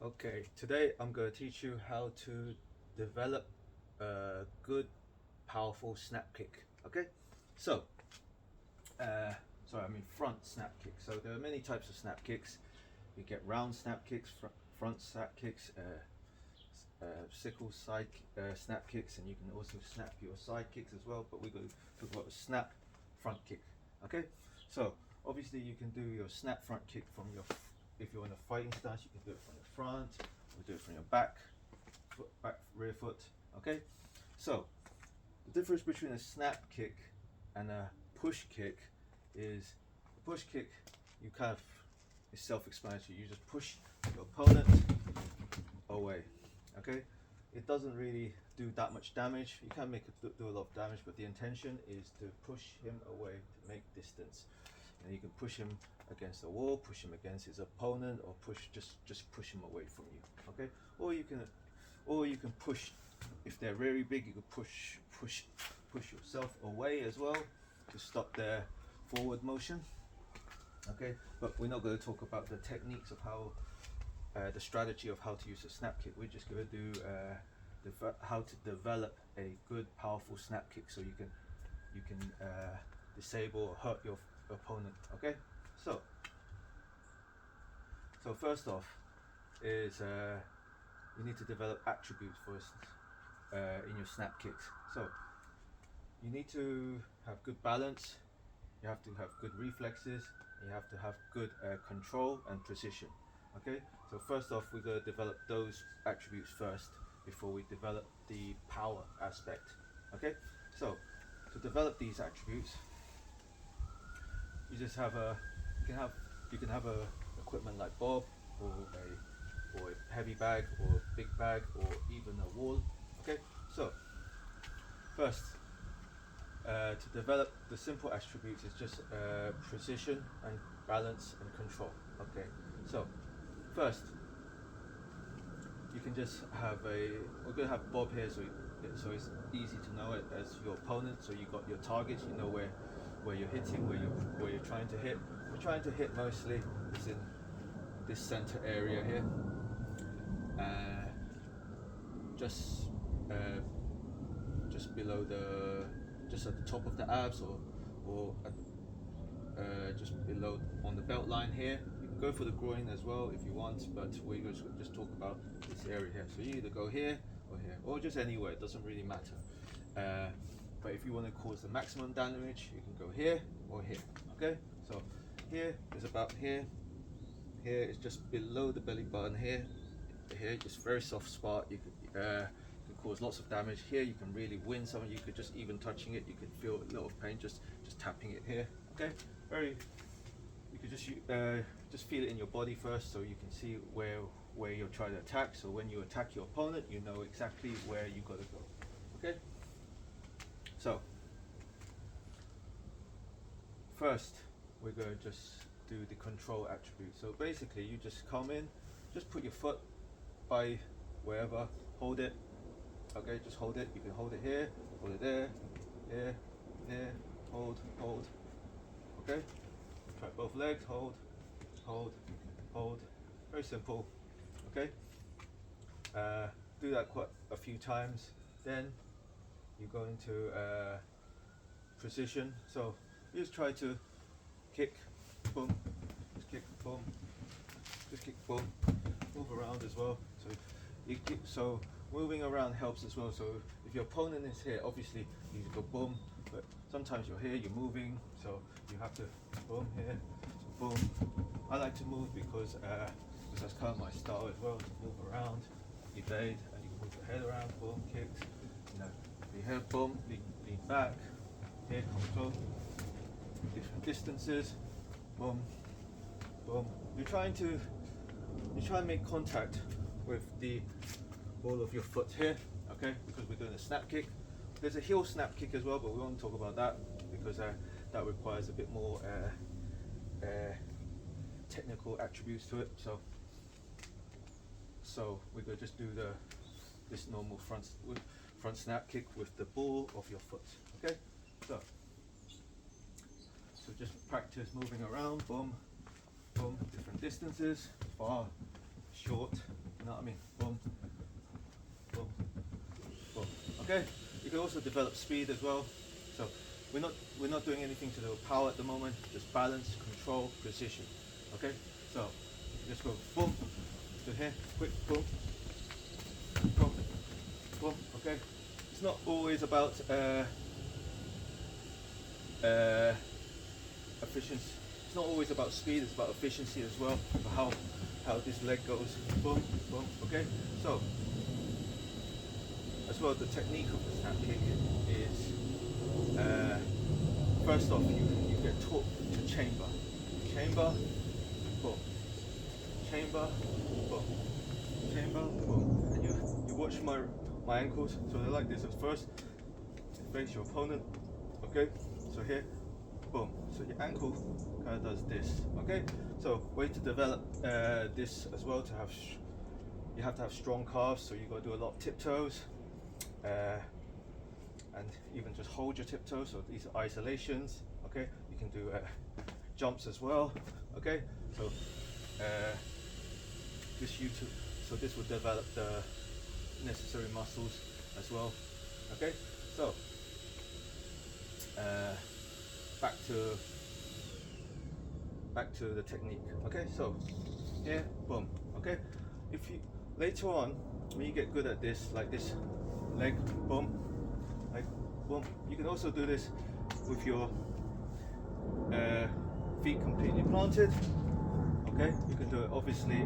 Okay, today I'm going to teach you how to develop a good, powerful snap kick. Okay, so front snap kick. So there are many types of snap kicks. You get round snap kicks, front snap kicks, sickle side snap kicks, and you can also snap your side kicks as well. But we're going to talk about the snap front kick. Okay, so obviously you can do your snap front kick from your if you're in a fighting stance, you can do it from the front, or do it from your back rear foot. Okay, so the difference between a snap kick and a push kick is a push kick, you kind of, is self-explanatory. You just push your opponent away. Okay, it doesn't really do that much damage. You can make it do a lot of damage, but the intention is to push him away to make distance. And you can push him against the wall, push him against his opponent, or just push him away from you. Okay, or you can push. If they're very big, you can push yourself away as well to stop their forward motion. Okay, but we're not going to talk about the techniques of how the strategy of how to use a snap kick. We're just going to do how to develop a good, powerful snap kick, so you can disable or hurt your opponent. Okay, so first off is you need to develop attributes first in your snap kicks. So you need to have good balance, you have to have good reflexes, you have to have good control and precision. Okay, so first off, we're going to develop those attributes first before we develop the power aspect. Okay, so to develop these attributes, you just have you can have a equipment like Bob, or a heavy bag, or a big bag, or even a wall. Okay, so first, to develop the simple attributes is just precision and balance and control. Okay, so first you can just have we're going to have Bob here, so it's easy to know it as your opponent. So you got your targets, you know where you're hitting, where you're trying to hit. We're trying to hit mostly is in this center area here, just below just at the top of the abs, or just below on the belt line here. You can go for the groin as well if you want, but we're going to just talk about this area here. So you either go here, or just anywhere. It doesn't really matter. But if you want to cause the maximum damage, you can go here or here. Okay, so here is about here. Here is just below the belly button here. Here, just very soft spot. You can cause lots of damage. Here you can really win some. You could just, even touching it, you could feel a little pain just tapping it here. Okay, you could just feel it in your body first, so you can see where you're trying to attack. So when you attack your opponent, you know exactly where you got to go. Okay, so first we're going to just do the control attribute. So basically, you just come in, just put your foot by wherever, hold it. Okay, just hold it. You can hold it here, hold it there, here, here, hold. Okay, try both legs, hold. Very simple. Okay, do that quite a few times. Then you go into precision. So you just try to kick, boom, just kick, boom, just kick, boom, move around as well. So moving around helps as well. So if your opponent is here, obviously you go boom, but sometimes you're here, you're moving, so you have to boom here, so boom. I like to move because that's kind of my style as well, to move around, evade, and you can move your head around, boom, kicks, be here, boom, lean back, here, control, different distances, boom, boom. You try and make contact with the ball of your foot here, okay, because we're doing a snap kick. There's a heel snap kick as well, but we won't talk about that because that requires a bit more technical attributes to it. So we're going to just do this normal front snap kick with the ball of your foot. Okay, so just practice moving around, boom, boom, different distances, far, short, know what I mean? Boom, boom, boom. Okay. You can also develop speed as well. So we're not doing anything to do with power at the moment. Just balance, control, precision. Okay. So just go boom to here, quick boom, boom, boom. Okay. It's not always about efficiency. It's not always about speed. It's about efficiency as well. For how this leg goes. Boom, boom. Okay. So as well, the technique of the snap kick is first off you get taught to chamber, boom, chamber, boom, chamber, boom, and you watch my ankles. So they're like this at first. Face your opponent. Okay. So here, boom. So your ankle kind of does this. Okay. So way to develop this as well, to have you have to have strong calves. So you got to do a lot of tiptoes. And even just hold your tiptoes. So these are isolations. Okay, you can do jumps as well. Okay, so this will develop the necessary muscles as well. Okay, so back to the technique. Okay, so here, boom. Okay, if you later on when you get good at this, like this leg, boom, like boom, you can also do this with your feet completely planted. Okay, you can do it obviously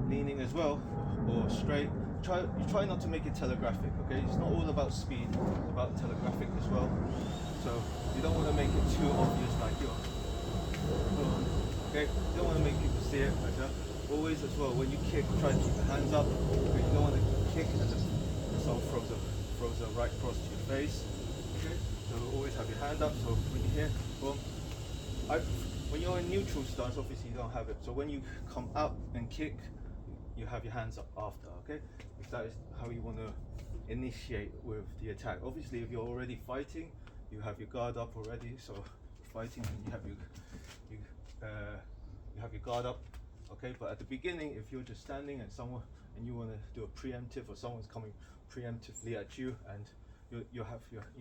leaning as well, or straight. You try not to make it telegraphic. Okay, it's not all about speed, it's about telegraphic as well. So you don't want to make it too obvious, like you're okay, you don't want to make people see it like that. Always as well, when you kick, try to keep the hands up, because you don't want to kick and the sole throws it right across to your face. Okay, so always have your hand up. So when you hear boom, when you're in neutral stance, obviously you don't have it. So when you come up and kick, you have your hands up after. Okay, if that is how you want to initiate with the attack. Obviously, if you're already fighting, you have your guard up already. So fighting, you have your guard up. Okay, but at the beginning, if you're just standing and you want to do a preemptive, or someone's coming preemptively at you, and you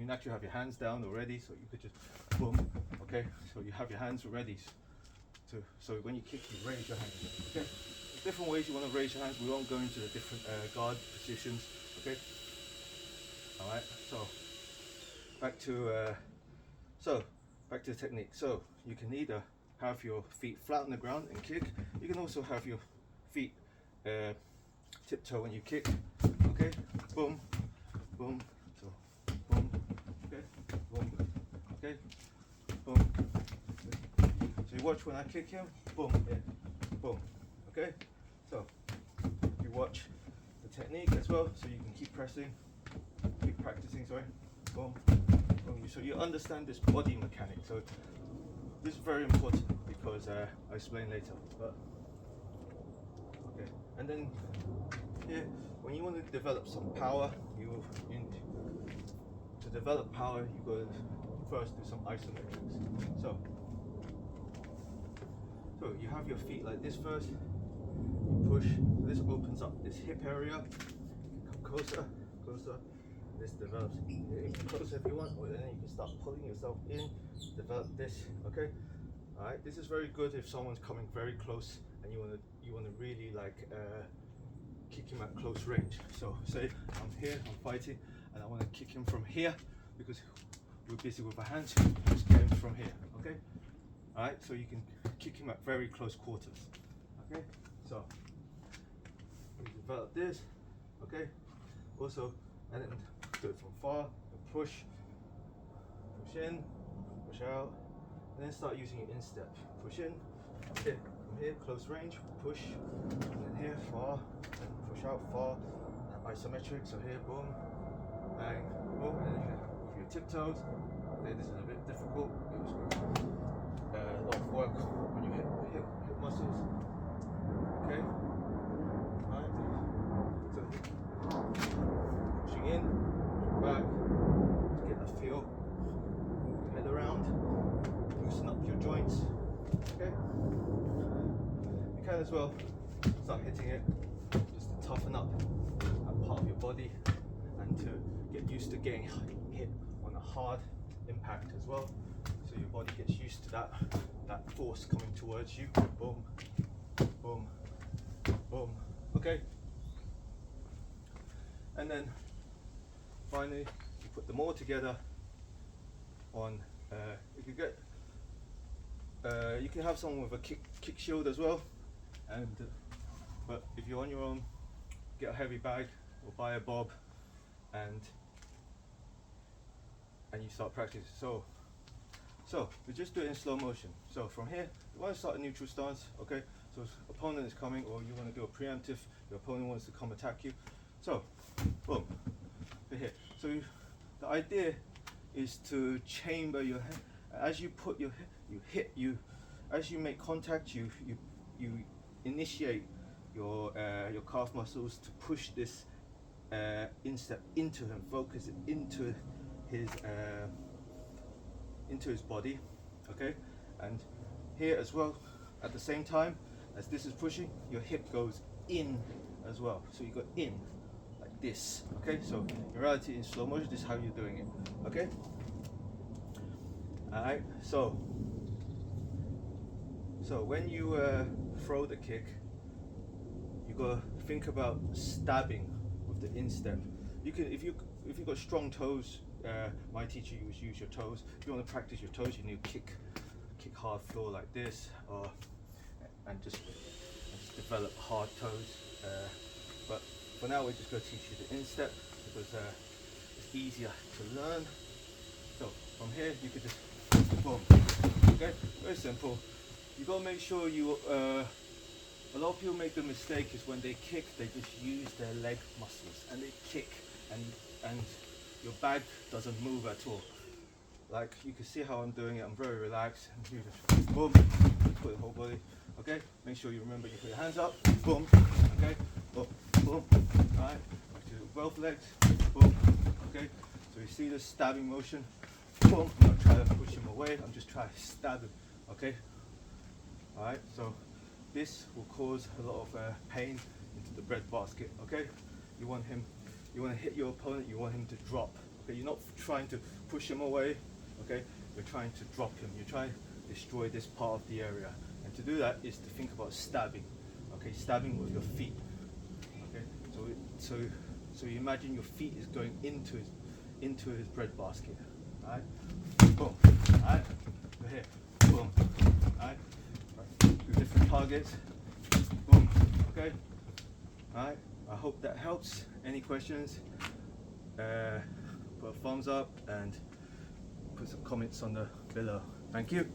naturally have your hands down already, so you could just boom. Okay, so you have your hands ready. So when you kick, you raise your hands. Okay, there's different ways you want to raise your hands. We won't go into the different guard positions. Okay. All right. So back to the technique. So you can either have your feet flat on the ground and kick. You can also have your feet tiptoe when you kick. Okay, boom, boom. So boom. Okay, boom. Okay, boom. So you watch when I kick him. Boom. Yeah. Boom. Okay. So you watch the technique as well, so you can keep pressing, keep practicing. Sorry. Boom. Boom. So you understand this body mechanic. So this is very important because I'll explain later. But okay, and then here, when you want to develop some power, to develop power, you got to first do some isometrics. So you have your feet like this first. You push. So this opens up this hip area. You come closer. This develops closer if you want, or then you can start pulling yourself in. Develop this. Okay. All right. This is very good if someone's coming very close and you want to really like kick him at close range. So say I'm here, I'm fighting, and I want to kick him from here because we're busy with our hands. Just get him from here. Okay. All right. So you can kick him at very close quarters. Okay. So we develop this. Okay. Also, and then do it from far. Push in, push out, and then start using your instep. Push in, hit from here, close range, push, and then here, far, and push out, far, and isometric. So here, boom, bang, boom, and then you with your tiptoes. Okay, this is a bit difficult. It was a lot of work when you hit muscles. Okay, alright. So pushing in, back, just get that feel. Move your head around, loosen up your joints. Okay, you can as well start hitting it toughen up that part of your body and to get used to getting hit on a hard impact as well. So your body gets used to that force coming towards you. Boom, boom, boom. Okay. And then finally, you put them all together on. You can have someone with a kick shield as well, and but if you're on your own, get a heavy bag or buy a bob, and you start practicing. So we just do it in slow motion. So from here, you want to start a neutral stance. Okay. So opponent is coming, or you want to do a preemptive. Your opponent wants to come attack you. So boom, here. So the idea is to chamber your head. As you put your as you make contact, you initiate your calf muscles to push this instep into him, focus it into his body. Okay, and here as well, at the same time as this is pushing, your hip goes in as well. So you go in like this. Okay, so in reality, in slow motion, this is how you're doing it. Okay. All right. So when you throw the kick, you gotta think about stabbing with the instep. You can, if you've got strong toes. My teacher used use your toes. If you want to practice your toes, you need to kick hard floor like this, and just develop hard toes. But for now, we're just going to teach you the instep because it's easier to learn. So from here, you could just boom. Okay, very simple. You got to make sure you. A lot of people make the mistake is when they kick, they just use their leg muscles and they kick and your bag doesn't move at all. Like you can see how I'm doing it. I'm very relaxed. And you just boom, put the whole body. Okay. Make sure you remember you put your hands up. Boom. Okay. Boom. Boom. All right. Do both legs. Boom. Okay. So you see the stabbing motion. Boom. I'm not trying to push him away. I'm just trying to stab him. Okay. All right. So this will cause a lot of pain into the bread basket. Okay. You want to hit your opponent, you want him to drop. Okay, you're not trying to push him away, okay? You're trying to drop him. You're trying to destroy this part of the area. And to do that is to think about stabbing. Okay, stabbing with your feet. Okay, so you imagine your feet is going into his bread basket. Alright? Boom. Alright? So here. Boom. Alright? Do different targets. Boom. Okay? Alright? I hope that helps. Any questions? Put a thumbs up and put some comments on the below. Thank you.